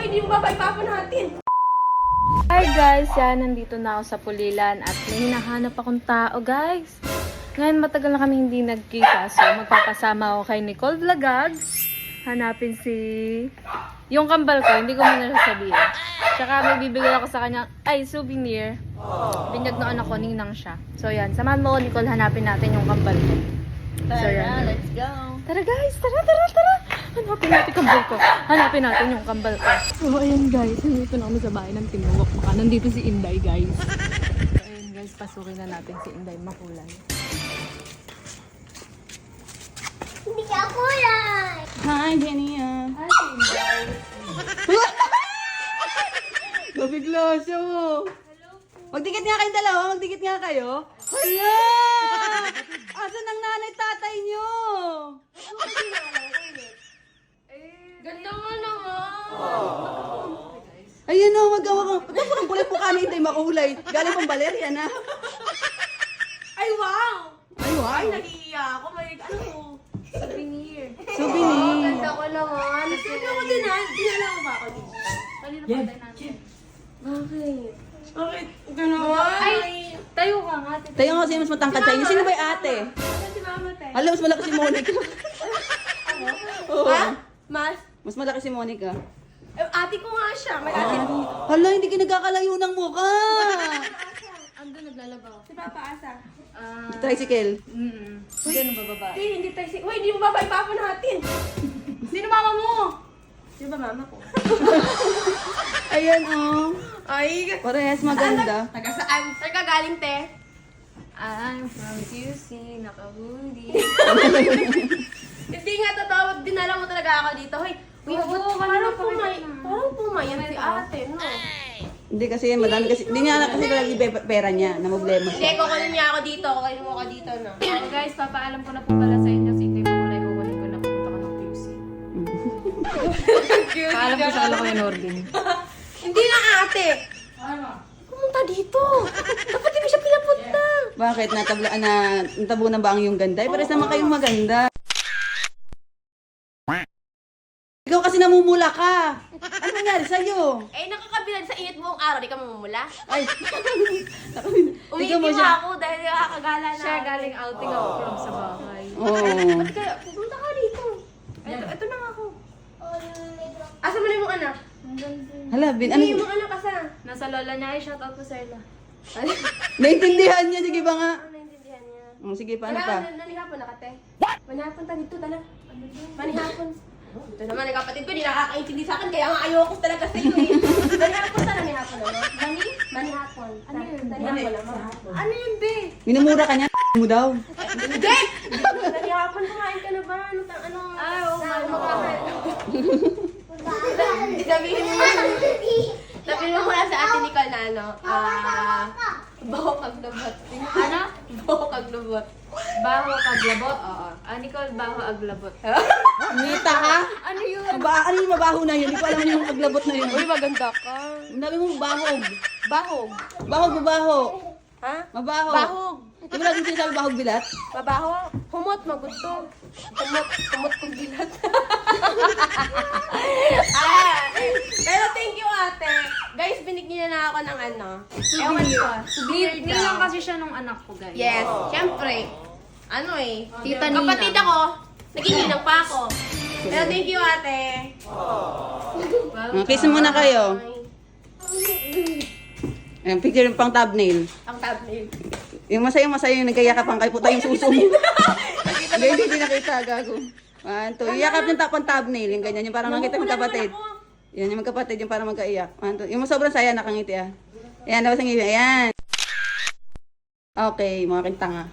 Uy, di mo ba ipapon natin? Hi guys, yan, nandito na ako sa Pulilan at may hinahanap akong tao guys. Ngayon matagal na kami hindi nagkita, so magpapasama ako kay Nicole Vlogags. Hanapin si... yung kambal ko, hindi ko muna sasabihin. Tsaka may bibigyan ako sa kanya, ay, souvenir. Binyag noon ako, ninang siya. So yan, samahan mo ko Nicole, hanapin natin yung kambal ko. So yan, Let's go. tara guys, tara. Hanapin natin kambal ko. Hanapin natin yung kambal ko. So ayan guys, nandito na kami sa bahay ng Tinuwak. Baka nandito si Inday guys. So ayan guys, pasukin na natin si Inday Makulay. Hindi ka kulay. Hi, Jenny. Hi si Inday. Gabigla siya mo. Magdikit nga kayong dalawa, magdikit nga kayo. Hala! Asan ang nanay tatay nyo? Ganda nga naman. Ayan o, magawa ka. Ba't parang kulay po kanin tayo makulay? Galing pang Valeria na. Ay, wow. Ay, wow. Ay, nag-iiyak ako. May ano? Souvenir. Souvenir. Ganda ko naman. Sino ko din ha? Dinala mo ba ako dito? Kanina pa tayo natin. Bakit? Bakit? Gano'n? Ay, tayo ka nga. Tayo nga kasi mas matangkad sa inyo. Sino ba yung ate? Ano si mama tayo? Hala, mas malaki si Monica. Oo. Ha? Mas? Mas malaki si Monica. Eh, ate ko nga siya. May ate. Hala, hindi ka nagkakalayo ng mukha. Andun naglalabaw. Si Papa Asa. Tricycle. Hindi na bababa. Hindi tayo si... Uy, di mo ba ipapon natin? Sino mama mo? Sino ba mama ko? Ayan o. Ay, Parehas maganda. taga saan? Saan ka galing, te? I'm from QC, nakahuli. Hindi nga totoo, dinala mo talaga ako dito. Hoy, Oo, kanina parang pa kita na. parang pumayan si ate, no? Hindi kasi madami kasi. Hindi nga kasi lagi pera niya. Na problema Hindi, siya. kukunin niya ako dito. Kukunin mo ako dito, no? And guys, papaalam ko na po pala sa inyo si Inday Makulay. Kukunin ko na pupunta ka ng QC. Paalam ko sa ko yung Nordin. Hindi na ate! Pumunta dito! Dapat hindi mo siya pinapunta! Bakit? Natabunan ba ang iyong ganda? Eh, pares naman kayong maganda. Ikaw kasi namumula ka. Ano nangyari sa'yo? Eh, nakakabilad sa init mo ang araw, di ka mamumula? Ay. Umiitim mo siya. ako dahil nakakagala na. Siya galing outing ako from sa bahay. Oo. Ba't kaya, pupunta ka dito. Ito na nga ako. Asa mo na yung anak? Hala, Bin, ano? Hindi, yung anak asa. Nasa lola niya ay shoutout po sa ila. Naintindihan niya. Sige ba nga? Ano naintindihan niya? Sige, paano pa? Nanihapon na ka, te. Manihapon ta dito, tala. Manihapon. Ito naman, ang kapatid ko, di nakakaintindi sa akin, kaya nga ayoko talaga sa iyo eh. Manihapon ta, nanihapon na, no? Manihapon. Ano yun? Nanihapon na, ano yun, be? Minumura ka niya. Mo daw. Hindi! Nanihapon, kumain ka na ba? Ano? Ay, oo, magkakain. Sabihin mo muna sa ate Nicole na ano, baho kaglabot. Ano? Baho kaglabot. Baho aglabot? Oo. Nicole, baho aglabot. Nita ka? Ano yun? Ano yung mabaho na yun? Hindi ko alam yung aglabot na yun. Uy, maganda ka. Ang dami mo bahog. Bahog. Bahog, mabaho. Ha? Mabaho. Bahog. Di ba lagi sinasabi bahog bilat? Mabaho. Humot, magusto. Humot kong bilat. Pero thank you, ate. Guys, binigyan na ako ng ano. Ewan ko. Hindi lang kasi siya nung anak ko, guys. Yes, syempre. Ano eh. Tita Nina. Kapatid ako, nagininang pa ako. Pero thank you, ate. Kiss muna kayo. Ayan, picture yung pang thumbnail. Ang thumbnail. Yung masaya yung nagkayakapang kayo po tayong suso mo. Hindi nakita, gago. 1, 2. Iyakap yung tapang thumbnail. Yung ganyan, yung parang nakita yung kapatid. Yan, yung magkapatid, yung parang magkaiyak. 1, 2. Yung sobrang saya, nakangiti ah. Ayan, dapat ang ngipin. Ayan. Okay, mga kintanga.